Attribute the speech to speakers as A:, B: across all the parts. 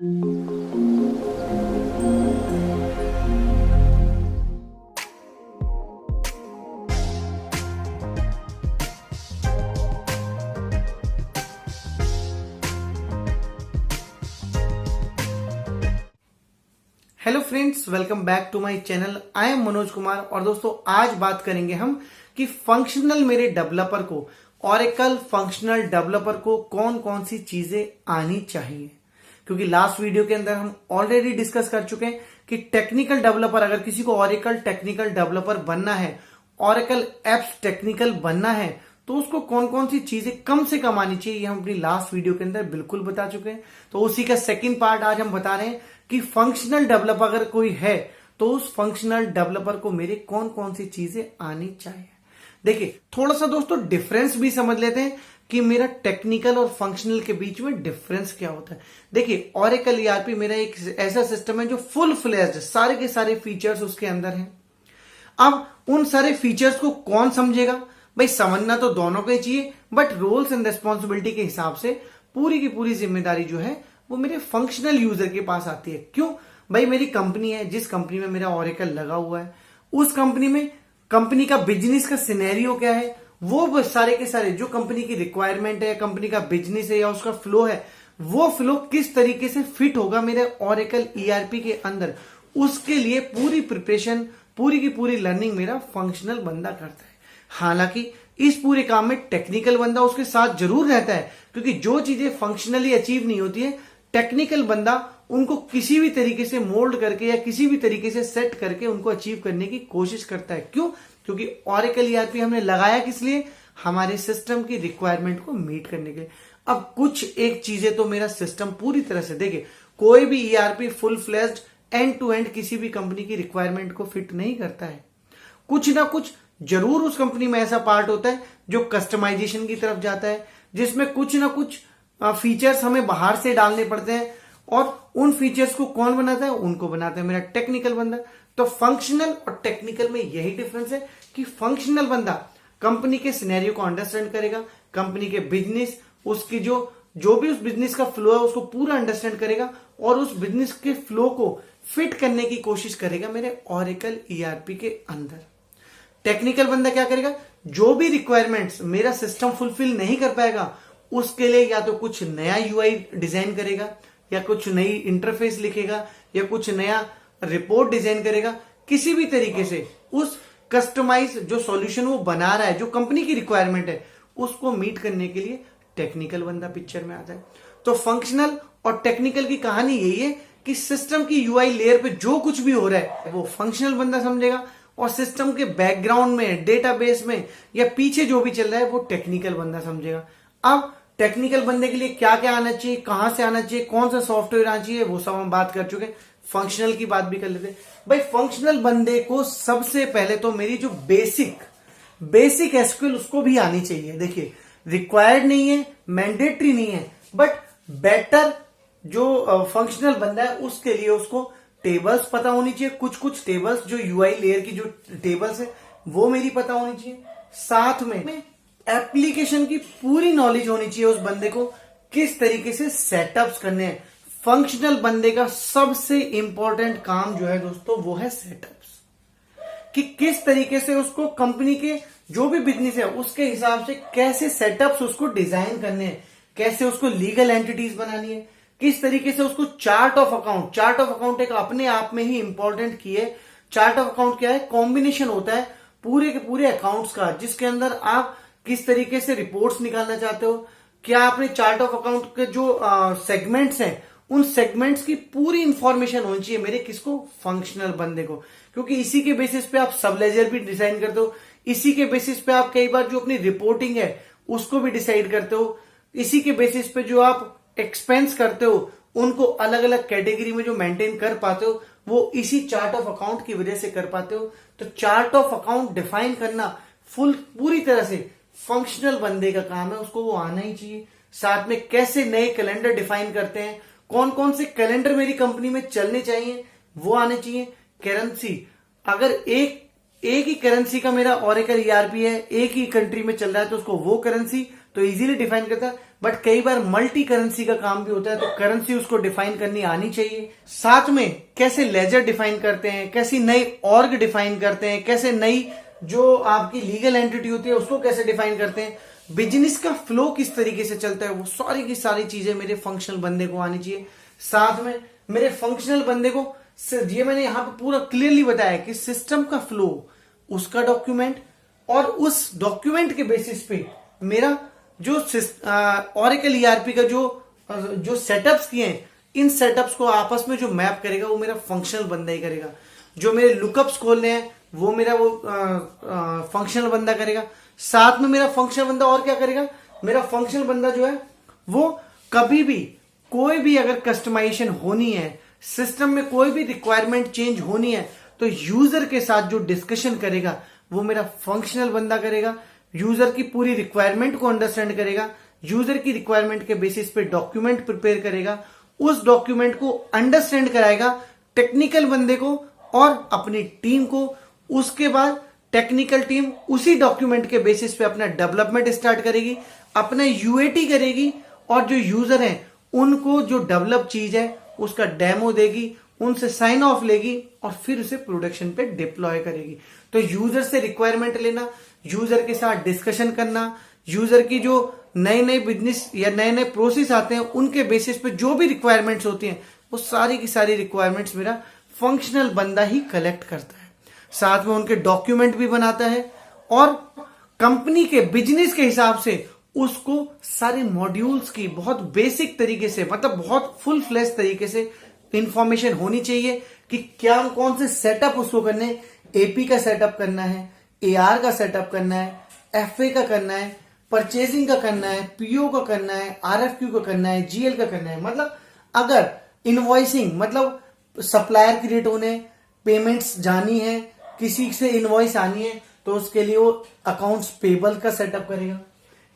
A: Hello friends, welcome back to my channel. I am Manoj Kumar. और दोस्तों, आज बात करेंगे हम कि फंक्शनल मेरे डेवलपर को, ओरेकल फंक्शनल डेवलपर को कौन कौन सी चीजें आनी चाहिए। क्योंकि लास्ट वीडियो के अंदर हम ऑलरेडी डिस्कस कर चुके हैं कि टेक्निकल डेवलपर, अगर किसी को ओरेकल टेक्निकल डेवलपर बनना है, ओरेकल एप्स टेक्निकल बनना है, तो उसको कौन कौन सी चीजें कम से कम आनी चाहिए, ये हम अपनी लास्ट वीडियो के अंदर बिल्कुल बता चुके हैं। तो उसी का सेकंड पार्ट आज हम बता रहे हैं कि फंक्शनल डेवलपर अगर कोई है तो उस फंक्शनल डेवलपर को मेरे कौन कौन सी चीजें आनी चाहिए। देखिए, थोड़ा सा दोस्तों डिफरेंस भी समझ लेते हैं कि मेरा टेक्निकल और फंक्शनल के बीच में डिफरेंस क्या होता है। देखिए, ओरेकल ईआरपी मेरा एक ऐसा सिस्टम है जो फुल फ्लेज्ड, सारे के सारे फीचर्स उसके अंदर हैं। अब उन सारे फीचर्स को कौन समझेगा? भाई, समझना तो दोनों को ही चाहिए, बट रोल्स एंड रिस्पॉन्सिबिलिटी के हिसाब से पूरी की पूरी जिम्मेदारी जो है वो मेरे फंक्शनल यूजर के पास आती है। क्यों? भाई, मेरी कंपनी है, जिस कंपनी में मेरा ओरेकल लगा हुआ है, उस कंपनी में कंपनी का बिजनेस का सिनेरियो क्या है, वो सारे के सारे जो कंपनी की रिक्वायरमेंट है, कंपनी का बिजनेस है या उसका फ्लो है, वो फ्लो किस तरीके से फिट होगा मेरे ओरेकल ईआरपी के अंदर, उसके लिए पूरी प्रिपरेशन, पूरी की पूरी लर्निंग मेरा फंक्शनल बंदा करता है। हालांकि इस पूरे काम में टेक्निकल बंदा उसके साथ जरूर रहता है, क्योंकि जो चीजें फंक्शनली अचीव नहीं होती है, टेक्निकल बंदा उनको किसी भी तरीके से मोल्ड करके या किसी भी तरीके से सेट करके उनको अचीव करने की कोशिश करता है। क्यों? क्योंकि ओरेकल ईआरपी हमने लगाया किस लिए? हमारे सिस्टम की रिक्वायरमेंट को मीट करने के लिए। अब कुछ एक चीजें तो मेरा सिस्टम पूरी तरह से, देखिए, कोई भी ERP full fledged end to end किसी भी कंपनी की रिक्वायरमेंट को फिट नहीं करता है। कुछ ना कुछ जरूर उस कंपनी में ऐसा पार्ट होता है जो कस्टमाइजेशन की तरफ जाता है, जिसमें कुछ ना कुछ फीचर्स हमें बाहर से डालने पड़ते हैं, और उन फीचर्स को कौन बनाता है? उनको बनाता है मेरा टेक्निकल बंदा। तो फंक्शनल और टेक्निकल में यही डिफरेंस है कि फंक्शनल बंदा कंपनी के सिनेरियो को अंडरस्टैंड करेगा, कंपनी के बिजनेस, उसकी जो भी उस बिजनेस का फ्लो है उसको पूरा अंडरस्टैंड करेगा और उस बिजनेस के फ्लो को फिट करने की कोशिश करेगा मेरे ओरेकल ईआरपी के अंदर। टेक्निकल बंदा क्या करेगा? जो भी रिक्वायरमेंट्स मेरा सिस्टम फुलफिल नहीं कर पाएगा, उसके लिए या तो कुछ नया यूआई डिजाइन करेगा, या कुछ नई इंटरफेस लिखेगा, या कुछ नया रिपोर्ट डिजाइन करेगा। किसी भी तरीके से उस कस्टमाइज जो सॉल्यूशन वो बना रहा है, जो कंपनी की रिक्वायरमेंट है, उसको मीट करने के लिए टेक्निकल बंदा पिक्चर में आता है। तो फंक्शनल और टेक्निकल की कहानी यही है कि सिस्टम की यूआई लेयर पे जो कुछ भी हो रहा है वो फंक्शनल बंदा समझेगा, और सिस्टम के बैकग्राउंड में, डेटाबेस में या पीछे जो भी चल रहा है वो टेक्निकल बंदा समझेगा। अब टेक्निकल बंदे के लिए क्या क्या आना चाहिए, कहां से आना चाहिए, कौन सा सॉफ्टवेयर आना चाहिए, वो सब हम बात कर चुके हैं। फंक्शनल की बात भी कर लेते हैं। भाई, फंक्शनल बंदे को सबसे पहले तो मेरी जो बेसिक एसक्यूएल उसको भी आनी चाहिए। देखिए, रिक्वायर्ड नहीं है, मैंडेटरी नहीं है, बट बेटर जो फंक्शनल बंदा है उसके लिए उसको टेबल्स पता होनी चाहिए। कुछ टेबल्स जो यूआई लेयर की जो टेबल्स है वो मेरी पता होनी चाहिए। साथ में एप्लीकेशन की पूरी नॉलेज होनी चाहिए उस बंदे को, किस तरीके से सेटअप्स करने हैं। फंक्शनल बंदे का सबसे इंपॉर्टेंट काम जो है दोस्तों वो है सेटअप्स, कि किस तरीके से उसको कंपनी के जो भी बिजनेस है उसके हिसाब से कैसे सेटअप्स उसको डिजाइन करने हैं, कैसे उसको लीगल एंटिटीज बनानी है, किस तरीके से उसको चार्ट ऑफ अकाउंट एक अपने आप में ही इंपॉर्टेंट की है। चार्ट ऑफ अकाउंट क्या है? कॉम्बिनेशन होता है पूरे के पूरे अकाउंट्स का, जिसके अंदर आप किस तरीके से रिपोर्ट्स निकालना चाहते हो, क्या आपने चार्ट ऑफ अकाउंट के जो सेगमेंट्स हैं उन सेगमेंट्स की पूरी इंफॉर्मेशन होनी चाहिए मेरे किसको? फंक्शनल बंदे को। क्योंकि इसी के बेसिस पे आप सब लेजर भी डिजाइन करते हो, इसी के बेसिस पे आप कई बार जो अपनी रिपोर्टिंग है उसको भी डिसाइड करते हो, इसी के बेसिस पे जो आप एक्सपेंस करते हो उनको अलग अलग कैटेगरी में जो मेंटेन कर पाते हो वो इसी चार्ट ऑफ अकाउंट की वजह से कर पाते हो। तो चार्ट ऑफ अकाउंट डिफाइन करना पूरी तरह से फंक्शनल बंदे का काम है, उसको वो आना ही चाहिए। साथ में कैसे नए कैलेंडर डिफाइन करते हैं, कौन कौन से कैलेंडर मेरी कंपनी में चलने चाहिए वो आने चाहिए। करेंसी, अगर एक ही करेंसी का मेरा ओरेकल ईआरपी है, एक ही कंट्री में चल रहा है, तो उसको वो करेंसी तो इजीली डिफाइन करता है। बट कई बार मल्टी करेंसी का काम भी होता है, तो करेंसी उसको डिफाइन करनी आनी चाहिए। साथ में कैसे लेजर डिफाइन करते हैं, कैसी नई ऑर्ग डिफाइन करते हैं, कैसे नई जो आपकी लीगल एंटिटी होती है उसको कैसे डिफाइन करते हैं, बिजनेस का फ्लो किस तरीके से चलता है, वो सारी की सारी चीजें मेरे फंक्शनल बंदे को आनी चाहिए। साथ में मेरे फंक्शनल बंदे को ये मैंने यहां पे पूरा क्लियरली बताया कि सिस्टम का फ्लो, उसका डॉक्यूमेंट, और उस डॉक्यूमेंट के बेसिस पे मेरा जो ओरेकल ईआरपी का जो सेटअप्स किए हैं, इन सेटअप्स को आपस में जो मैप करेगा वो मेरा फंक्शनल बंदा ही करेगा। जो मेरे लुकअप्स खोलने हैं वो मेरा फंक्शनल बंदा करेगा। साथ में मेरा फंक्शनल बंदा और क्या करेगा, मेरा फंक्शनल बंदा जो है वो कभी भी कोई भी अगर कस्टमाइजेशन होनी है, सिस्टम में कोई भी रिक्वायरमेंट चेंज होनी है, तो यूजर के साथ जो डिस्कशन करेगा वो मेरा फंक्शनल बंदा करेगा। यूजर की पूरी रिक्वायरमेंट को अंडरस्टैंड करेगा, यूजर की रिक्वायरमेंट के बेसिस पे डॉक्यूमेंट प्रिपेयर करेगा, उस डॉक्यूमेंट को अंडरस्टैंड कराएगा टेक्निकल बंदे को और अपनी टीम को। उसके बाद टेक्निकल टीम उसी डॉक्यूमेंट के बेसिस पे अपना डेवलपमेंट स्टार्ट करेगी, अपना यूएटी करेगी, और जो यूजर हैं उनको जो डेवलप चीज है उसका डेमो देगी, उनसे साइन ऑफ लेगी और फिर उसे प्रोडक्शन पे डिप्लॉय करेगी। तो यूजर से रिक्वायरमेंट लेना, यूजर के साथ डिस्कशन करना, यूजर की जो नए नए बिजनेस या नए नए प्रोसेस आते हैं उनके बेसिस पे जो भी रिक्वायरमेंट्स होती हैं वो सारी की सारी रिक्वायरमेंट्स मेरा फंक्शनल बंदा ही कलेक्ट करता है। साथ में उनके डॉक्यूमेंट भी बनाता है और कंपनी के बिजनेस के हिसाब से उसको सारे मॉड्यूल्स की बहुत बेसिक तरीके से, मतलब बहुत फुल फ्लैश तरीके से इंफॉर्मेशन होनी चाहिए कि क्या कौन से सेटअप उसको करने, एपी का सेटअप करना है, एआर का सेटअप करना है, एफए का करना है, परचेजिंग का करना है, पीओ का करना है, आरएफक्यू का करना है, जीएल का करना है। मतलब अगर इनवॉइसिंग, मतलब सप्लायर क्रिएट होने, पेमेंट्स जानी है, किसी से इनवॉइस आनी है, तो उसके लिए वो अकाउंट्स पेबल का सेटअप करेगा।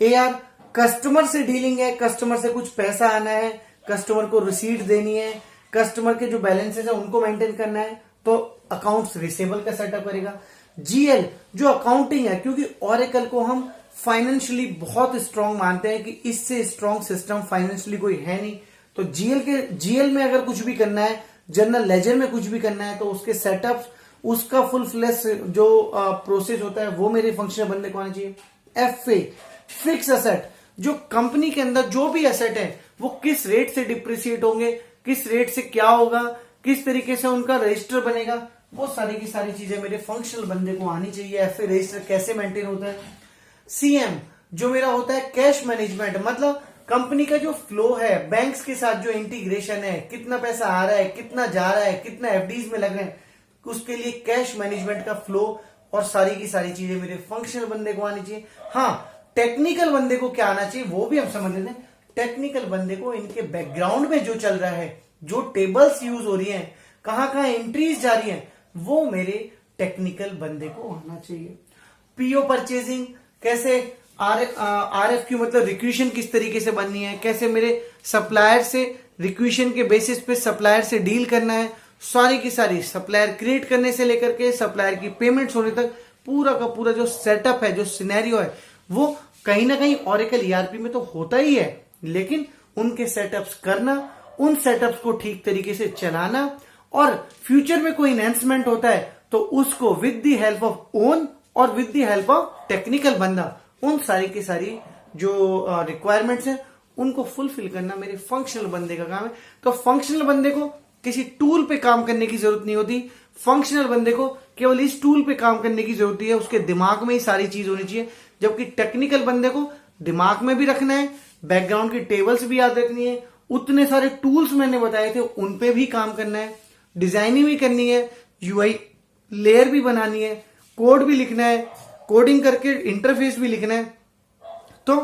A: एआर कस्टमर से डीलिंग है, कस्टमर से कुछ पैसा आना है, कस्टमर को रिसीट देनी है, कस्टमर के जो बैलेंसेस है उनको मेंटेन करना है, तो अकाउंट्स रिसेबल का सेटअप करेगा। जीएल जो अकाउंटिंग है, क्योंकि ओरेकल को हम फाइनेंशियली बहुत स्ट्रांग मानते हैं कि इससे स्ट्रांग सिस्टम फाइनेंशियली कोई है नहीं, तो जीएल में अगर कुछ भी करना है, जनरल लेजर में कुछ भी करना है, तो उसके सेटअप्स, उसका फुल फ्लैश जो प्रोसेस होता है वो मेरे फंक्शनल बंदे को आना चाहिए। एफए फिक्स एसेट, जो कंपनी के अंदर जो भी एसेट है वो किस रेट से डिप्रिसिएट होंगे, किस रेट से क्या होगा, किस तरीके से उनका रजिस्टर बनेगा, वो सारी की सारी चीजें मेरे फंक्शनल बंदे को आनी चाहिए। एफए रजिस्टर कैसे मेंटेन होता है। सीएम जो मेरा होता है कैश मैनेजमेंट, मतलब कंपनी का जो फ्लो है, बैंक्स के साथ जो इंटीग्रेशन है, कितना पैसा आ रहा है, कितना जा रहा है, कितना एफडीज में लग रहे हैं, उसके लिए कैश मैनेजमेंट का फ्लो और सारी की सारी चीजें मेरे फंक्शनल बंदे को आनी चाहिए। हाँ, टेक्निकल बंदे को क्या आना चाहिए वो भी हम समझ लेते हैं। टेक्निकल बंदे को इनके बैकग्राउंड में जो चल रहा है, जो टेबल्स यूज हो रही हैं, कहां एंट्रीज जा रही हैं, वो मेरे टेक्निकल बंदे को आना चाहिए। पीओ परचेजिंग कैसे, आरएफक्यू मतलब रिक्वेशन किस तरीके से बननी है, कैसे मेरे सप्लायर से रिक्वेशन के बेसिस पे सप्लायर से डील करना है, सारी की सारी सप्लायर क्रिएट करने से लेकर के सप्लायर की पेमेंट्स होने तक पूरा का पूरा जो सेटअप है, जो सिनेरियो है, वो कहीं ना कहीं ओरेकल ईआरपी में तो होता ही है, लेकिन उनके सेटअप्स करना, उन सेटअप्स को ठीक तरीके से चलाना, और फ्यूचर में कोई एनहेंसमेंट होता है तो उसको with the help of own or with the help of technical बंदा, उन सारी की सारी जो रिक्वायरमेंट्स हैं उनको फुलफिल करना मेरे फंक्शनल बंदे का काम है। तो फंक्शनल बंदे को किसी टूल पे काम करने की जरूरत नहीं होती, फंक्शनल बंदे को केवल इस टूल पे काम करने की जरूरत है, उसके दिमाग में ही सारी चीज होनी चाहिए। जबकि टेक्निकल बंदे को दिमाग में भी रखना है, बैकग्राउंड की टेबल्स भी याद रखनी है, उतने सारे टूल्स मैंने बताए थे उन पे भी काम करना है, डिजाइनिंग भी करनी है, यूआई लेयर भी बनानी है, कोड भी लिखना है, कोडिंग करके इंटरफेस भी लिखना है। तो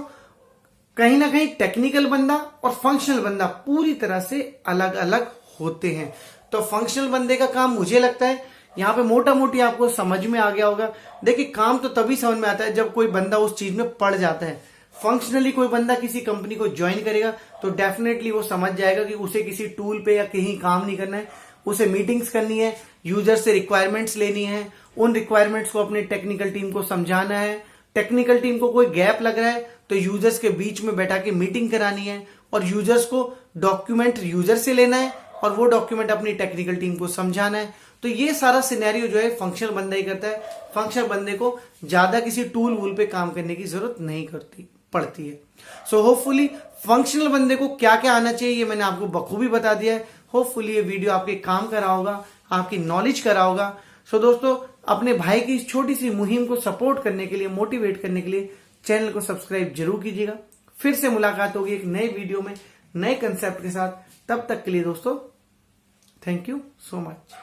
A: कहीं ना कहीं टेक्निकल बंदा और फंक्शनल बंदा पूरी तरह से अलग अलग होते हैं। तो फंक्शनल बंदे का काम मुझे लगता है यहां पे मोटा मोटी आपको समझ में आ गया होगा। देखिए, काम तो तभी समझ में आता है जब कोई बंदा उस चीज में पड़ जाता है। फंक्शनली कोई बंदा किसी कंपनी को ज्वाइन करेगा तो डेफिनेटली वो समझ जाएगा कि उसे किसी टूल पे या कहीं काम नहीं करना है, उसे मीटिंग्स करनी है, यूजर से रिक्वायरमेंट्स लेनी है, उन रिक्वायरमेंट्स को अपने टेक्निकल टीम को समझाना है, टेक्निकल टीम को कोई गैप लग रहा है तो यूजर्स के बीच में बैठा के मीटिंग करानी है और यूजर्स को डॉक्यूमेंट यूजर से लेना है और वो डॉक्यूमेंट अपनी टेक्निकल टीम को समझाना है। तो ये सारा सिनेरियो जो है फंक्शनल बंदा ही करता है। फंक्शनल बंदे को ज्यादा किसी टूल वूल पे काम करने की जरूरत नहीं पड़ती है। सो होपफुली फंक्शनल बंदे को क्या क्या आना चाहिए ये मैंने आपको बखूबी बता दिया है। होपफुली ये वीडियो आपके काम करा होगा, आपकी नॉलेज करा होगा। सो दोस्तों, अपने भाई की इस छोटी सी मुहिम को सपोर्ट करने के लिए, मोटिवेट करने के लिए चैनल को सब्सक्राइब जरूर कीजिएगा। फिर से मुलाकात होगी एक नए वीडियो में नए कंसेप्ट के साथ। तब तक के लिए दोस्तों, थैंक यू सो मच।